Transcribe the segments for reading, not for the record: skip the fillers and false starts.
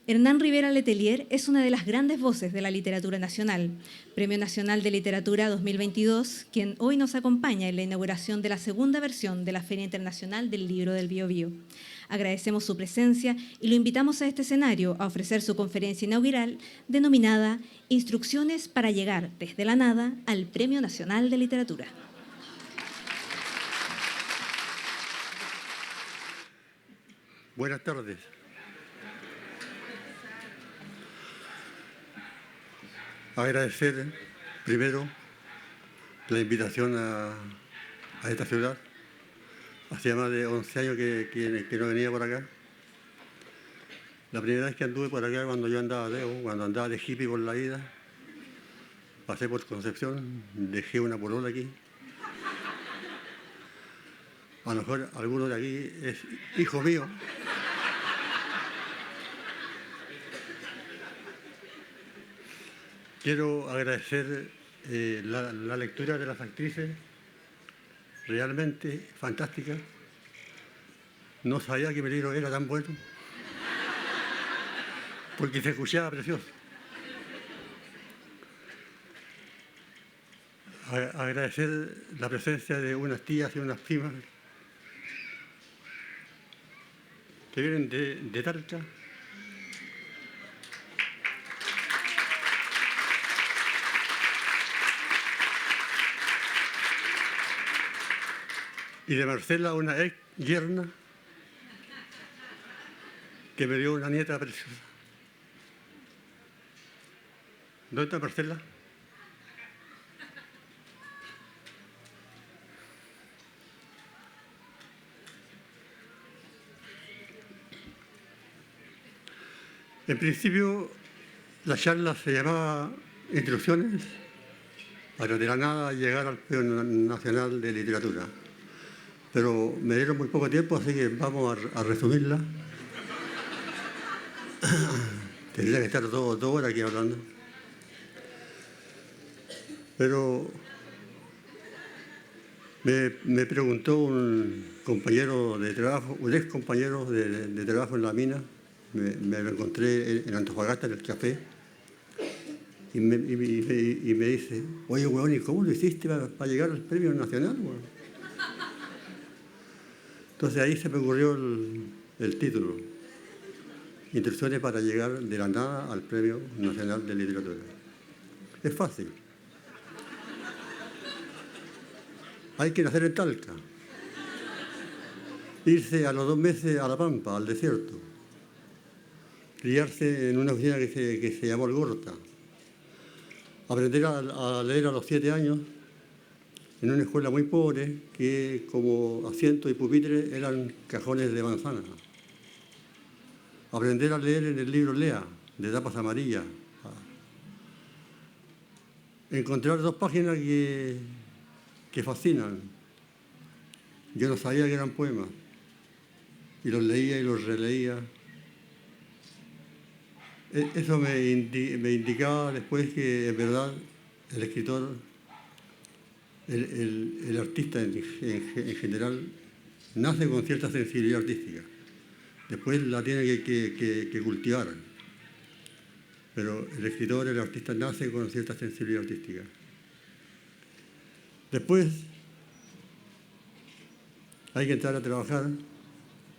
Hernán Rivera Letelier es una de las grandes voces de la literatura nacional, Premio Nacional de Literatura 2022, quien hoy nos acompaña en la inauguración de la segunda versión de la Feria Internacional del Libro del Biobío. Agradecemos su presencia y lo invitamos a este escenario a ofrecer su conferencia inaugural denominada Instrucciones para llegar desde la nada al Premio Nacional de Literatura. Buenas tardes. Agradecer primero la invitación a esta ciudad. Hacía más de 11 años que no venía por acá. La primera vez que anduve por acá cuando yo andaba de hippie por la vida, pasé por Concepción, dejé una polola aquí. A lo mejor alguno de aquí es hijo mío. Quiero agradecer la lectura de las actrices, realmente fantástica. No sabía que mi libro era tan bueno, porque se escuchaba precioso. Agradecer la presencia de unas tías y unas primas que vienen de Talca. Y de Marcela, una ex yerna, que me dio una nieta preciosa. ¿Dónde está Marcela? En principio, la charla se llamaba Instrucciones para de la nada llegar al Premio Nacional de Literatura. Pero me dieron muy poco tiempo, así que vamos a resumirla. Tendría que estar dos horas aquí hablando. Pero me preguntó un compañero de trabajo, un ex compañero de trabajo en la mina, me lo encontré en Antofagasta, en el café, y me dice, oye, weón, ¿y cómo lo hiciste para llegar al Premio Nacional, weón? Entonces ahí se me ocurrió el título, Instrucciones para llegar de la nada al Premio Nacional de Literatura. Es fácil. Hay que nacer en Talca, irse a los 2 meses a La Pampa, al desierto, criarse en una oficina que se llamó Algorta, aprender a leer a los 7 años en una escuela muy pobre que como asientos y pupitres eran cajones de manzana. Aprender a leer en el libro Lea, de tapas amarillas. Encontrar 2 páginas que fascinan. Yo no sabía que eran poemas. Y los leía y los releía. Eso me indicaba después que, en verdad, el escritor, el artista en general, nace con cierta sensibilidad artística. Después la tiene que cultivar. Pero el escritor, el artista, nace con cierta sensibilidad artística. Después hay que entrar a trabajar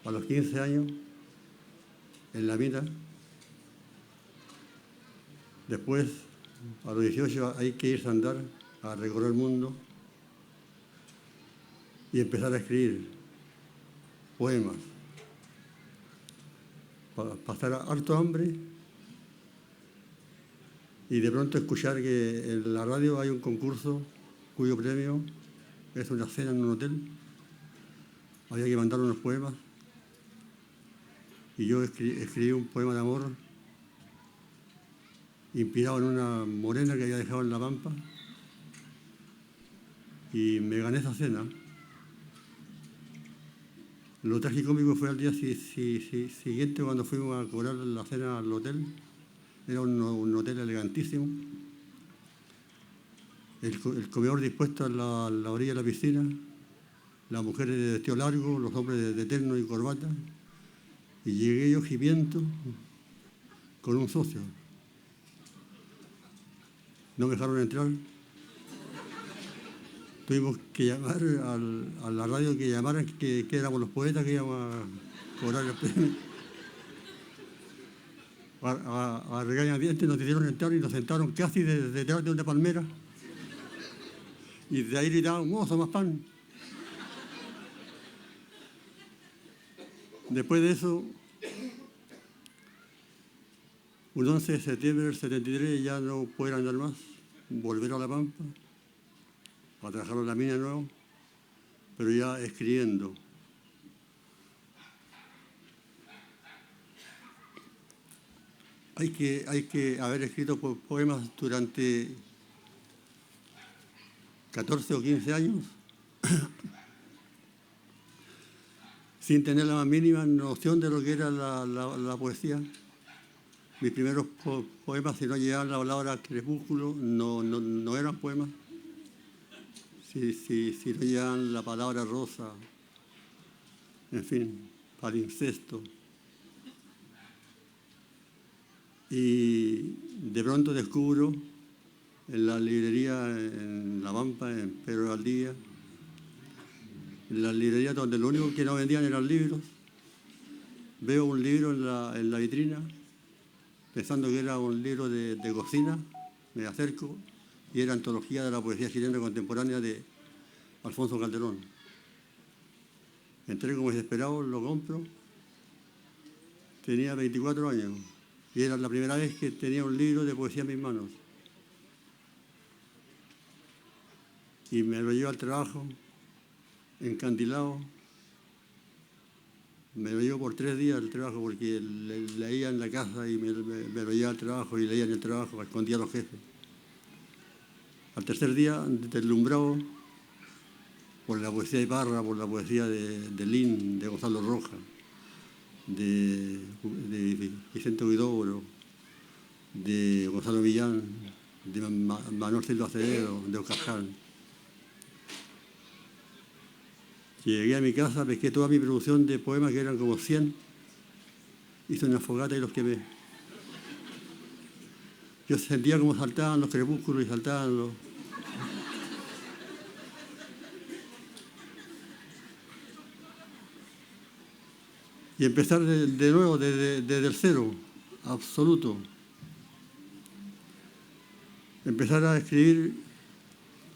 a los 15 años en la mina. Después, a los 18, hay que irse a andar, a recorrer el mundo y empezar a escribir poemas. Pasar harto hambre y de pronto escuchar que en la radio hay un concurso cuyo premio es una cena en un hotel. Había que mandar unos poemas y yo escribí un poema de amor inspirado en una morena que había dejado en La Pampa y me gané esa cena. Lo tragicómico fue al día siguiente cuando fuimos a cobrar la cena al hotel. Era un hotel elegantísimo. El comedor dispuesto a la orilla de la piscina. Las mujeres de vestido largo, los hombres de terno y corbata. Y llegué yo gimiendo con un socio. No me dejaron entrar. Tuvimos que llamar a la radio que llamaran que éramos los poetas que íbamos a cobrar el premio. A regañadientes nos hicieron entrar y nos sentaron casi detrás de una palmera. Y de ahí gritaban, mozo, más pan. Después de eso, un 11 de septiembre del 73 ya no pude andar más, volver a La Pampa, a trabajar en la mina de nuevo, pero ya escribiendo. Hay que haber escrito poemas durante 14 o 15 años sin tener la más mínima noción de lo que era la poesía. Mis primeros poemas, si no llegaban la palabra crepúsculo, no eran poemas. Si no llegaban la palabra rosa, en fin, palimpsesto. Y de pronto descubro en la librería en La Pampa, en Pedro Valdivia, en la librería donde lo único que no vendían eran libros, veo un libro en la vitrina, pensando que era un libro de cocina, me acerco y era Antología de la Poesía Chilena Contemporánea de Alfonso Calderón. Entré como desesperado, lo compro, tenía 24 años y era la primera vez que tenía un libro de poesía en mis manos. Y me lo llevo al trabajo, encandilado. Me lo llevo por 3 días al trabajo porque leía en la casa y me lo llevaba al trabajo y leía en el trabajo, escondía a los jefes. Al tercer día, deslumbrado por la poesía de Parra, por la poesía de Lin, de Gonzalo Rojas, de Vicente Huidobro, de Gonzalo Millán, de Manuel Silva Acevedo, de Ocajal. Llegué a mi casa, pesqué toda mi producción de poemas, que eran como 100, hice una fogata y los quemé. Yo sentía como saltaban los crepúsculos y saltaban los... Y empezar de nuevo, desde el cero, absoluto. Empezar a escribir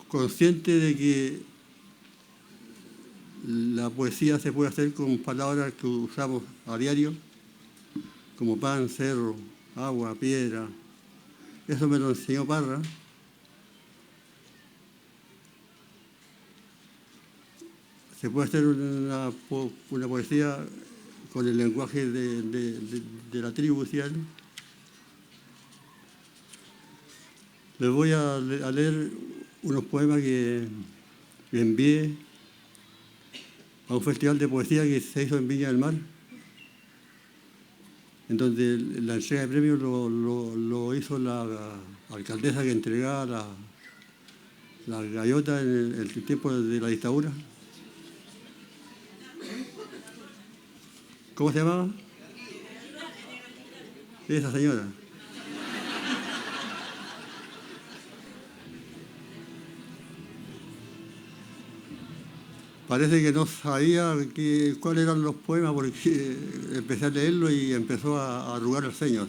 consciente de que la poesía se puede hacer con palabras que usamos a diario, como pan, cerro, agua, piedra. Eso me lo enseñó Parra. Se puede hacer una poesía con el lenguaje de la tribu, decía él. Les voy a leer unos poemas que envié a un festival de poesía que se hizo en Viña del Mar, en donde la entrega de premios lo hizo la alcaldesa que entregaba la gaviota en el tiempo de la dictadura. ¿Cómo se llamaba? Esa señora. Parece que no sabía cuáles eran los poemas porque empecé a leerlo y empezó a arrugar el ceño.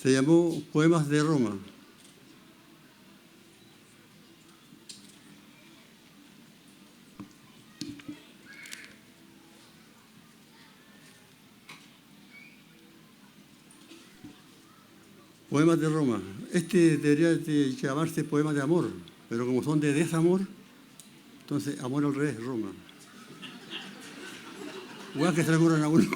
Se llamó Poemas de Roma. Poemas de Roma. Este debería de llamarse Poemas de Amor, pero como son de desamor, entonces amor al revés, Roma. Igual que se le ocurran a uno.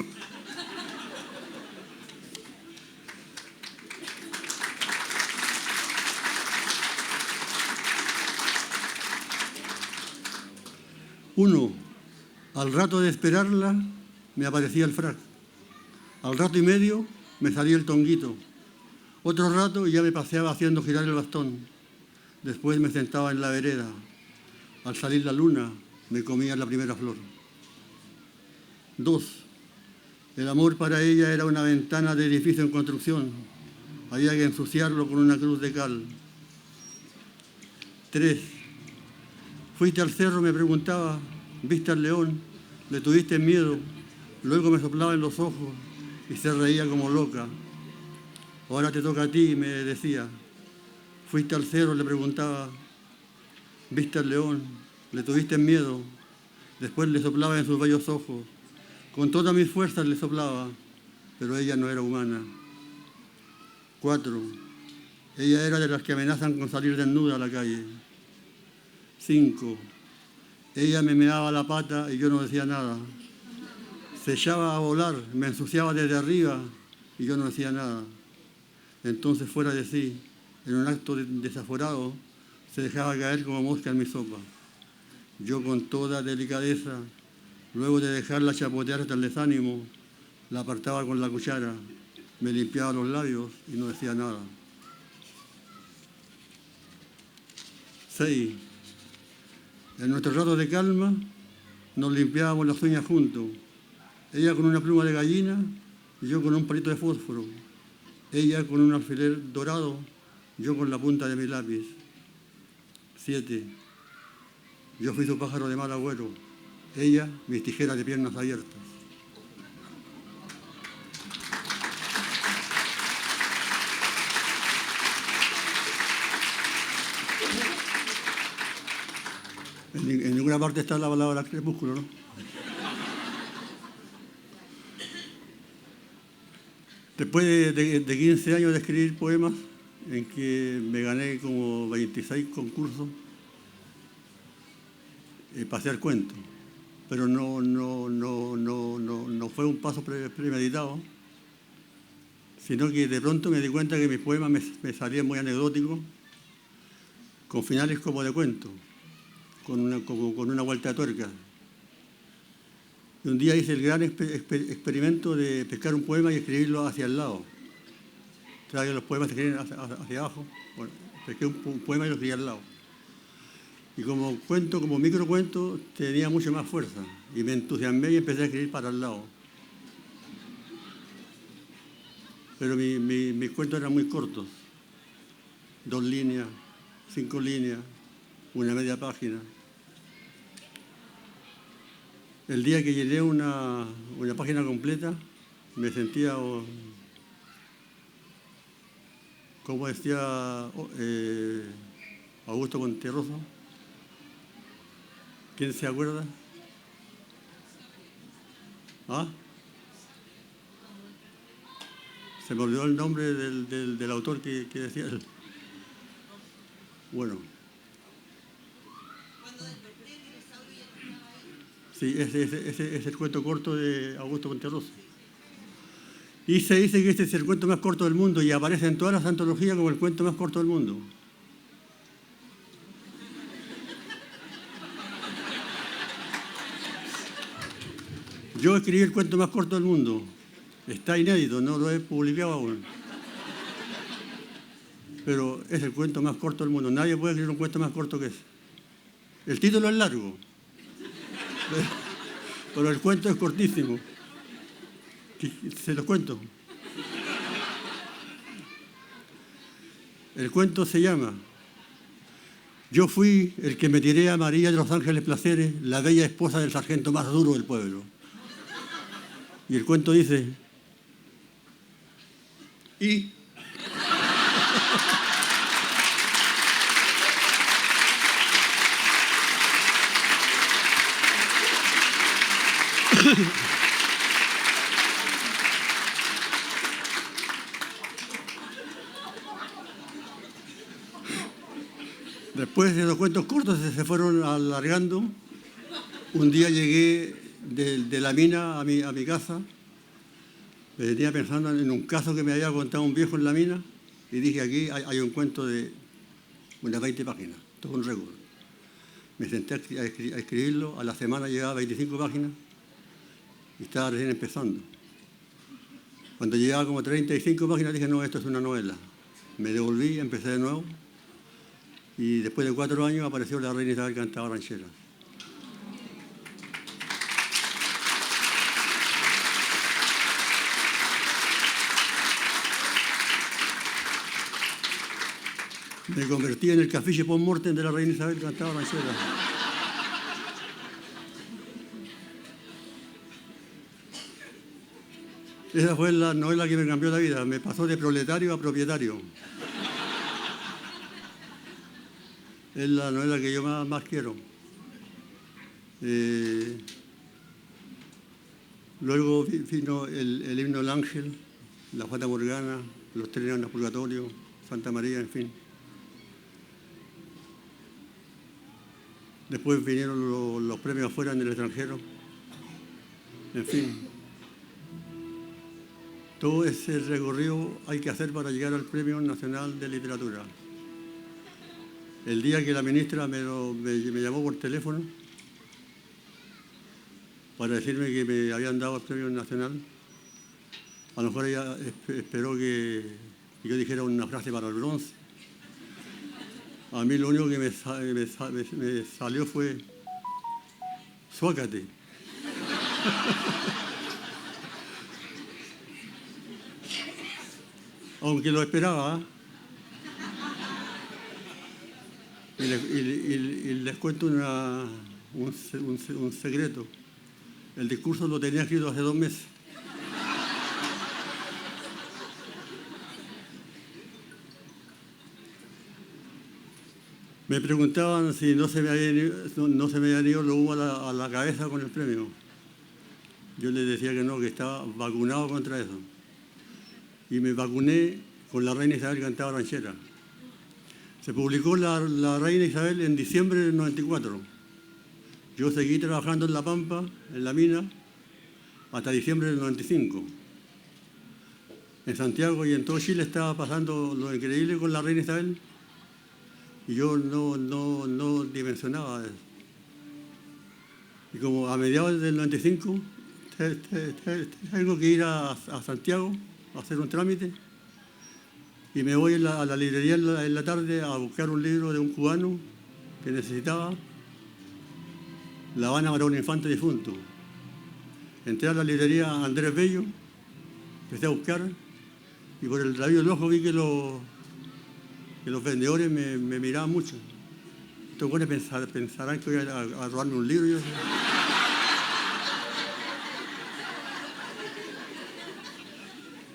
Uno, al rato de esperarla me aparecía el frac. Al rato y medio me salía el tonguito. Otro rato y ya me paseaba haciendo girar el bastón. Después me sentaba en la vereda. Al salir la luna me comía la primera flor. 2. El amor para ella era una ventana de edificio en construcción. Había que ensuciarlo con una cruz de cal. 3. Fuiste al cerro, me preguntaba, viste al león, le tuviste miedo, luego me soplaba en los ojos y se reía como loca. Ahora te toca a ti, me decía. Fuiste al cerro, le preguntaba, viste al león, le tuviste miedo, después le soplaba en sus bellos ojos. Con todas mis fuerzas le soplaba, pero ella no era humana. 4. Ella era de las que amenazan con salir desnuda a la calle. 5. Ella me meaba la pata y yo no decía nada. Se echaba a volar, me ensuciaba desde arriba y yo no decía nada. Entonces, fuera de sí, en un acto desaforado, se dejaba caer como mosca en mi sopa. Yo, con toda delicadeza, luego de dejarla chapotear hasta el desánimo, la apartaba con la cuchara, me limpiaba los labios y no decía nada. 6. En nuestro rato de calma nos limpiábamos las uñas juntos. Ella con una pluma de gallina y yo con un palito de fósforo. Ella con un alfiler dorado, yo con la punta de mi lápiz. 7. Yo fui su pájaro de mal agüero. Ella, mis tijeras de piernas abiertas. En ninguna parte está la palabra crepúsculo, ¿no? Después de 15 años de escribir poemas, en que me gané como 26 concursos, pasé al cuento. Pero no fue un paso premeditado, sino que de pronto me di cuenta que mis poemas me salían muy anecdóticos, con finales como de cuento, con una vuelta de tuerca. Y un día hice el gran experimento de pescar un poema y escribirlo hacia el lado. O sea, que los poemas se escriben hacia abajo. Bueno, pesqué un poema y lo escribí al lado. Y como cuento, como microcuento, tenía mucho más fuerza. Y me entusiasmé y empecé a escribir para el lado. Pero mis cuentos eran muy cortos. 2 líneas, 5 líneas, una media página. El día que llené una página completa, me sentía, como decía Augusto Monterroso. ¿Quién se acuerda? ¿Ah? Se me olvidó el nombre del autor que decía él. Bueno. Sí, ese es el cuento corto de Augusto Monterroso. Y se dice que este es el cuento más corto del mundo y aparece en todas las antologías como el cuento más corto del mundo. Yo escribí el cuento más corto del mundo. Está inédito, no lo he publicado aún. Pero es el cuento más corto del mundo. Nadie puede escribir un cuento más corto que ese. El título es largo, pero el cuento es cortísimo. Se los cuento. El cuento se llama Yo fui el que me tiré a María de los Ángeles Placeres, la bella esposa del sargento más duro del pueblo. Y el cuento dice, y después de los cuentos cortos se fueron alargando. Un día llegué de la mina a mi casa. Me venía pensando en un caso que me había contado un viejo en la mina y dije, aquí hay un cuento de unas 20 páginas, todo un récord. Me senté a escribirlo, a la semana llegaba a 25 páginas y estaba recién empezando. Cuando llegaba como 35 páginas dije, no, esto es una novela. Me devolví, empecé de nuevo y después de 4 años apareció la reina Isabel cantaba rancheras. Me convertí en el Cafiche post-mortem de la reina Isabel que cantaba ranchera. Esa fue la novela que me cambió la vida. Me pasó de proletario a propietario. Es la novela que yo más quiero. Luego vino el himno del ángel, la Fata Morgana, los tres años purgatorio, Santa María, en fin. Después vinieron los premios afuera en el extranjero. En fin. Todo ese recorrido hay que hacer para llegar al Premio Nacional de Literatura. El día que la ministra me llamó por teléfono para decirme que me habían dado el Premio Nacional, a lo mejor ella esperó que yo dijera una frase para el bronce. A mí lo único que me salió fue «Suácate». Aunque lo esperaba, y les cuento un secreto. El discurso lo tenía escrito hace 2 meses. Me preguntaban si no se me habían ido los humos a la cabeza con el premio. Yo les decía que no, que estaba vacunado contra eso. Y me vacuné con la reina Isabel que cantaba ranchera. Se publicó la reina Isabel en diciembre del 94. Yo seguí trabajando en La Pampa, en la mina, hasta diciembre del 95. En Santiago y en todo Chile estaba pasando lo increíble con la reina Isabel y yo no dimensionaba eso. Y como a mediados del 95 tengo que ir a Santiago a hacer un trámite y me voy a la librería en la tarde a buscar un libro de un cubano que necesitaba, La Habana para un infante difunto. Entré a la librería Andrés Bello, empecé a buscar y por el rabillo del ojo vi que los vendedores me miraban mucho. Estos buenos pensarán que voy a robarme un libro.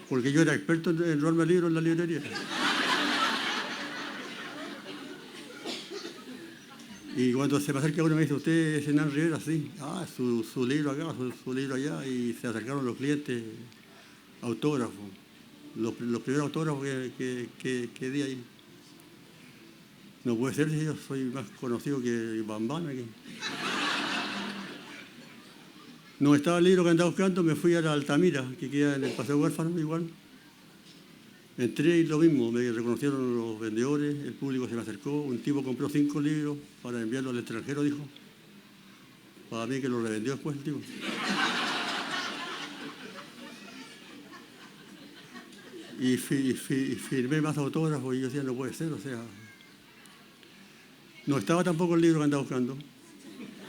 Porque yo era experto en robarme libros en la librería. Y cuando se me acerca uno me dice, ¿usted es Hernán Rivera? Sí. Ah, su libro acá, su libro allá. Y se acercaron los clientes, autógrafos. Los primeros autógrafos que di ahí. No puede ser si yo soy más conocido que Bambán aquí. No estaba el libro que andaba buscando, me fui a la Altamira, que queda en el Paseo Huérfano igual. Entré y lo mismo, me reconocieron los vendedores, el público se me acercó, un tipo compró 5 libros para enviarlos al extranjero, dijo. Para mí que lo revendió después el tipo. Y firmé más autógrafos y yo decía, no puede ser, o sea. No estaba tampoco el libro que andaba buscando.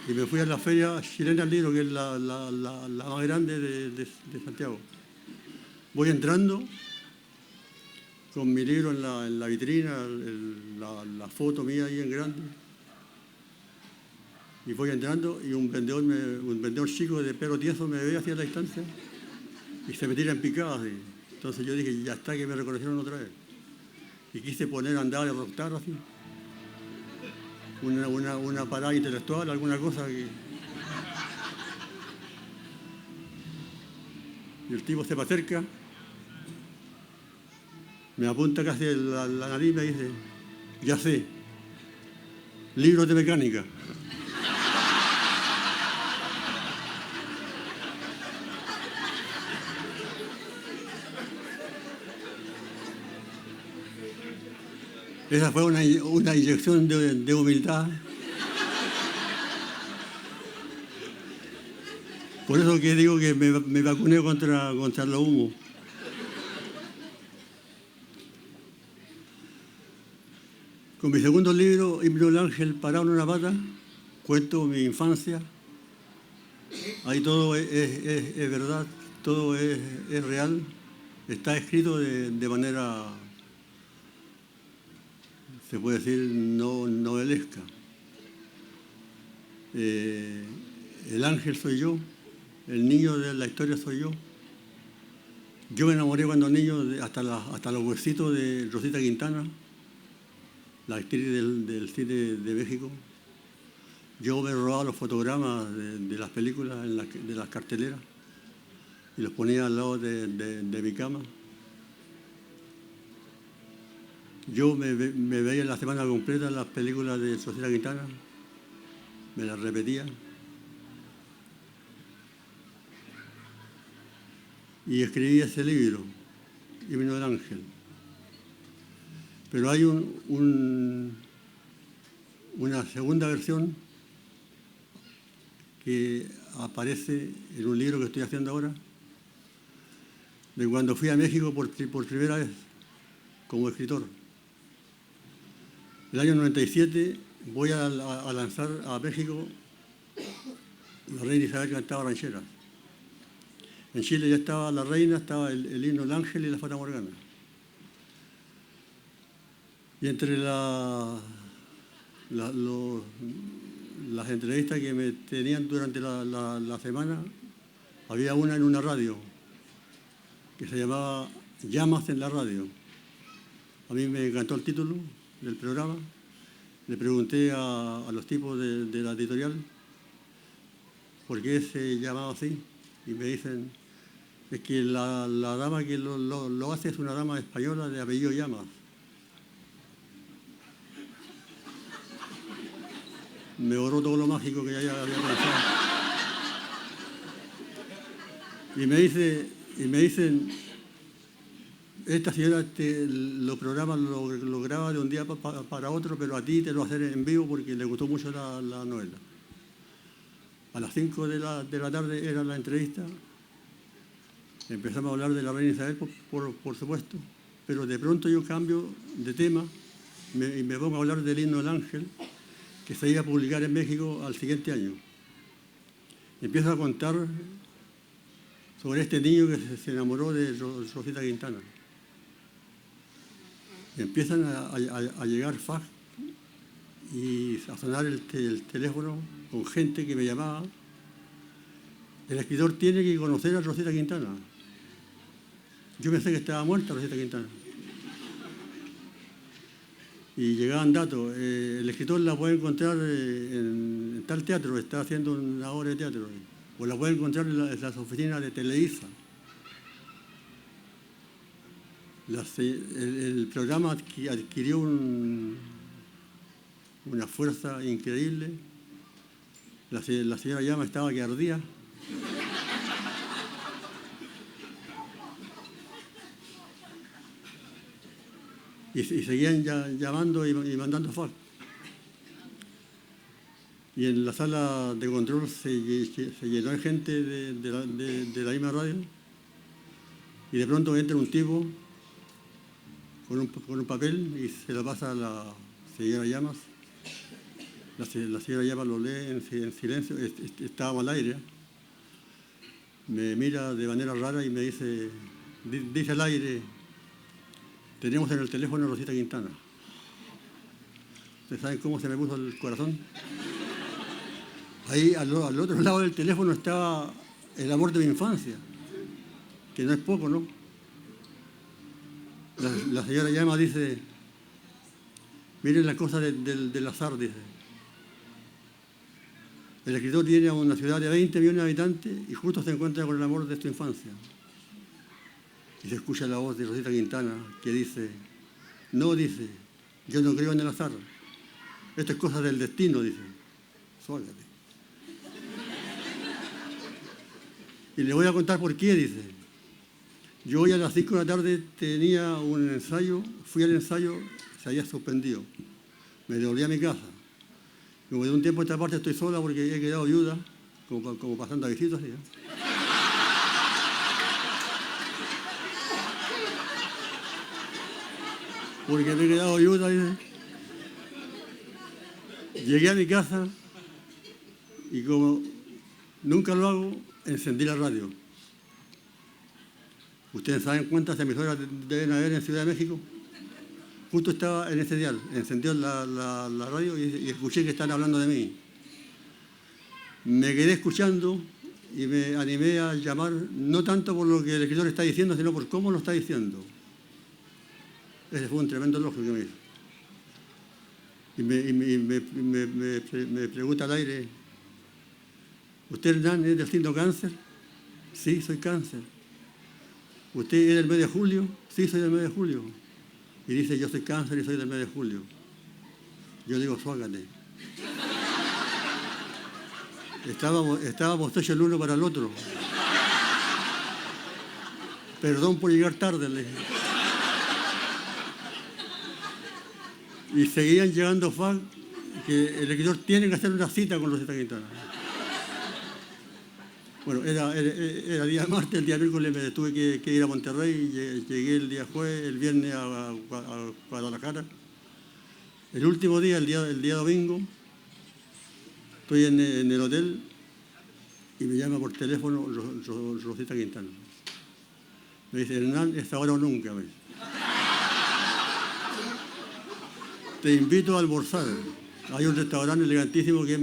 Y me fui a la Feria Chilena del Libro, que es la más grande de Santiago. Voy entrando con mi libro en la vitrina, la foto mía ahí en grande. Y voy entrando y un vendedor chico de pelo tieso me ve hacia la distancia y se me tira en picada así. Entonces yo dije, ya está, que me reconocieron otra vez. Y quise poner a andar y rotar así. Una parada intelectual, alguna cosa que... Y el tipo se me acerca, me apunta casi la nariz y me dice, ya sé, libros de mecánica. Esa fue una inyección de humildad. Por eso que digo que me vacuné contra los humos. Con mi segundo libro, Himno del Ángel parado en una pata, cuento mi infancia. Ahí todo es verdad, todo es real. Está escrito de manera se puede decir, no novelesca. El ángel soy yo, el niño de la historia soy yo. Yo me enamoré cuando niño hasta los huesitos de Rosita Quintana, la actriz del cine de México. Yo me robaba los fotogramas de las películas, de las carteleras, y los ponía al lado de mi cama. Yo me veía la semana completa las películas de Rosita Quintana, me las repetía. Y escribí ese libro, Himno del Ángel. Pero hay una segunda versión que aparece en un libro que estoy haciendo ahora, de cuando fui a México por primera vez como escritor. El año 97 voy a lanzar a México La Reina Isabel cantaba rancheras. En Chile ya estaba La Reina, estaba el Himno del Ángel y la Fata Morgana. Y entre las entrevistas que me tenían durante la semana, había una en una radio que se llamaba Llamas en la radio. A mí me encantó el título del programa. Le pregunté a los tipos de la editorial por qué se llamaba así. Y me dicen, es que la dama que lo hace es una dama española de apellido Llamas. Me borró todo lo mágico que ya había pensado. Y me dicen, esta señora los programas lo graba de un día para otro, pero a ti te lo va a hacer en vivo porque le gustó mucho la novela. A las 5 de la tarde era la entrevista. Empezamos a hablar de la Reina Isabel, por supuesto, pero de pronto yo cambio de tema y me pongo a hablar del Himno del Ángel, que se iba a publicar en México al siguiente año. Empiezo a contar sobre este niño que se enamoró de Rosita Quintana. Empiezan a llegar fax y a sonar el teléfono con gente que me llamaba. El escritor tiene que conocer a Rosita Quintana. Yo pensé que estaba muerta Rosita Quintana. Y llegaban datos. El escritor la puede encontrar en tal teatro, está haciendo una obra de teatro. O la puede encontrar en las oficinas de Televisa. El programa adquirió una fuerza increíble. La señora Llama estaba que ardía. Y seguían llamando y mandando fax. Y en la sala de control se llenó de gente de la misma radio. Y de pronto entra un tipo con un papel y se lo pasa a la señora Llamas. La señora Llamas lo lee en silencio, estábamos al aire. Me mira de manera rara y me dice al aire, tenemos en el teléfono a Rosita Quintana. ¿Ustedes saben cómo se me puso el corazón? Ahí al otro lado del teléfono estaba el amor de mi infancia, que no es poco, ¿no? La señora Llama dice, miren la cosa del azar, dice. El escritor viene a una ciudad de 20 millones de habitantes y justo se encuentra con el amor de su infancia. Y se escucha la voz de Rosita Quintana que dice, no, dice, yo no creo en el azar. Esto es cosa del destino, dice. Suéltate. Y le voy a contar por qué, dice. Yo hoy a las 5 de la tarde tenía un ensayo, fui al ensayo, se había suspendido. Me devolví a mi casa. Como de un tiempo a esta parte estoy sola porque he quedado viuda, como pasando a visitas. ¿Sí? Porque me he quedado viuda. Dice. Llegué a mi casa y como nunca lo hago, encendí la radio. ¿Ustedes saben cuántas emisoras deben haber en Ciudad de México? justo estaba en ese dial, encendió la radio y escuché que están hablando de mí. Me quedé escuchando y me animé a llamar, no tanto por lo que el escritor está diciendo, sino por cómo lo está diciendo. Ese fue un tremendo elogio que me hizo. Y me pregunta al aire, ¿usted, Hernán, es del signo cáncer? Sí, soy cáncer. ¿Usted es del mes de julio? Sí, soy del mes de julio. Y dice, yo soy cáncer y soy del mes de julio. Yo digo, suágate. Estábamos hechos el uno para el otro. Perdón por llegar tarde, le dije. Y seguían llegando fans que el escritor tiene que hacer una cita con Rosita Quintana. Bueno, era día martes, el día miércoles me tuve que ir a Monterrey, llegué el día jueves, el viernes a Guadalajara. El último día, el día domingo, estoy en el hotel y me llama por teléfono Rosita Quintana. Me dice, Hernán, es ahora o nunca. Me dice. Te invito a almorzar. Hay un restaurante elegantísimo que es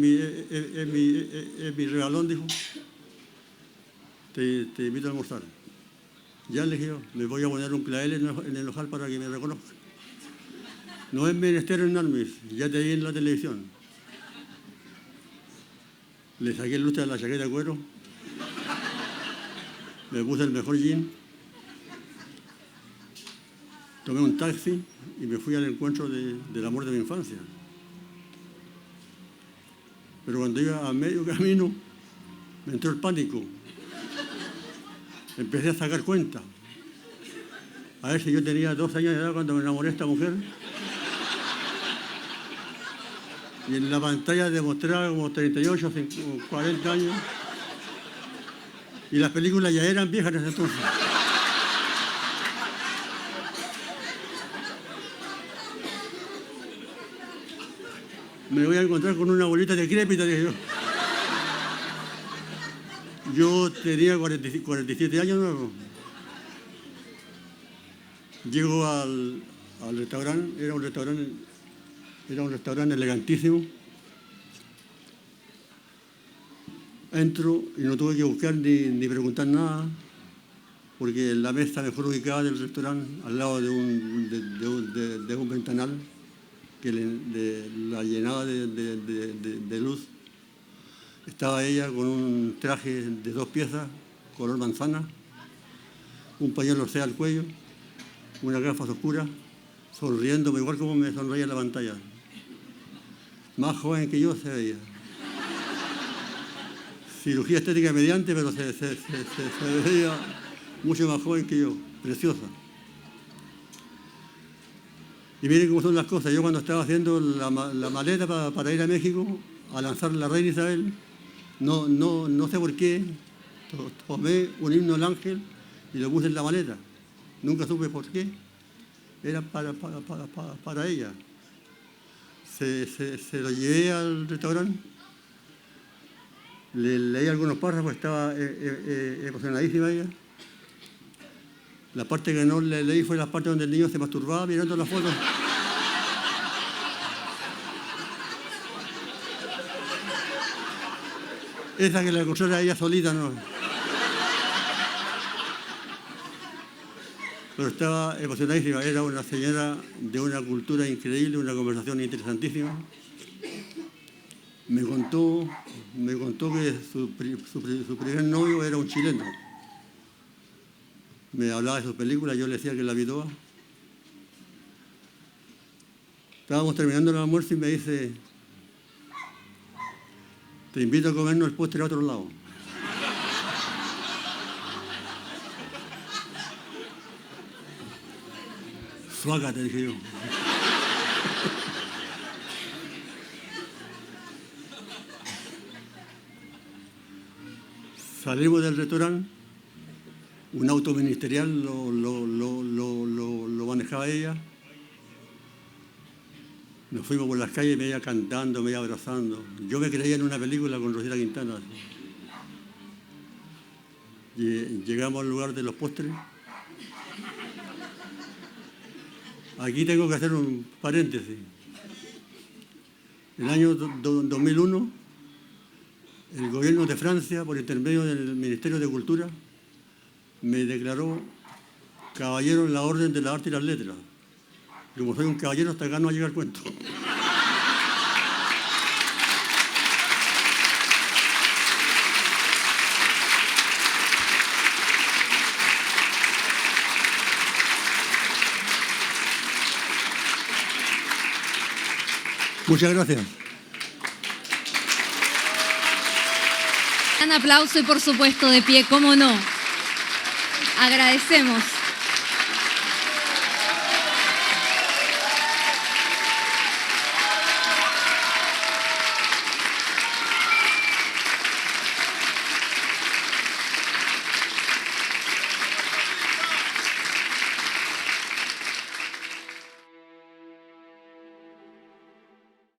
mi regalón, dijo. Te invito a almorzar. Ya le dije yo, me voy a poner un clavel en el ojal para que me reconozca. No es menester Hernán, me dice, ya te vi en la televisión. Le saqué el lustre a la chaqueta de cuero, me puse el mejor jean, tomé un taxi y me fui al encuentro del amor de mi infancia. Pero cuando iba a medio camino, me entró el pánico. Empecé a sacar cuenta. A ver si yo tenía 2 años de edad cuando me enamoré de esta mujer. Y en la pantalla demostraba como 38, 40 años. Y las películas ya eran viejas en ese entonces. Me voy a encontrar con una abuelita decrépita, dije yo. Yo tenía 47 años, ¿no? Llego al restaurante, era un restaurante elegantísimo. Entro y no tuve que buscar ni preguntar nada, porque la mesa mejor ubicada del restaurante, al lado de un ventanal que la llenaba de luz, estaba ella con un traje de 2 piezas, color manzana, un pañuelo sea al cuello, unas gafas oscuras, sonriéndome igual como me sonreía en la pantalla. Más joven que yo se veía. Cirugía estética mediante, pero se veía mucho más joven que yo, preciosa. Y miren cómo son las cosas. Yo cuando estaba haciendo la maleta para ir a México, a lanzar la reina Isabel, no sé por qué, tomé un himno al ángel y lo puse en la maleta. Nunca supe por qué. Era para ella. Se lo llevé al restaurante, le leí algunos párrafos, estaba emocionadísima ella. La parte que no le leí fue la parte donde el niño se masturbaba mirando la foto. Esa que la encontré a ella solita, no. Pero estaba emocionadísima. Era una señora de una cultura increíble, una conversación interesantísima. Me contó que su primer novio era un chileno. Me hablaba de sus películas, yo le decía que la vi toda. Estábamos terminando el almuerzo y me dice, te invito a comernos el postre a otro lado. Suágate, dije yo. Salimos del restaurante, un auto ministerial lo manejaba ella. Nos fuimos por las calles, me iba cantando, me iba abrazando. Yo me creía en una película con Rosita Quintana. Llegamos al lugar de los postres. Aquí tengo que hacer un paréntesis. En el año 2001, el gobierno de Francia, por intermedio del Ministerio de Cultura, me declaró caballero en la Orden de las Artes y las Letras. Y como soy un caballero, hasta acá no llega el cuento. Muchas gracias. Un aplauso y por supuesto de pie, cómo no. Agradecemos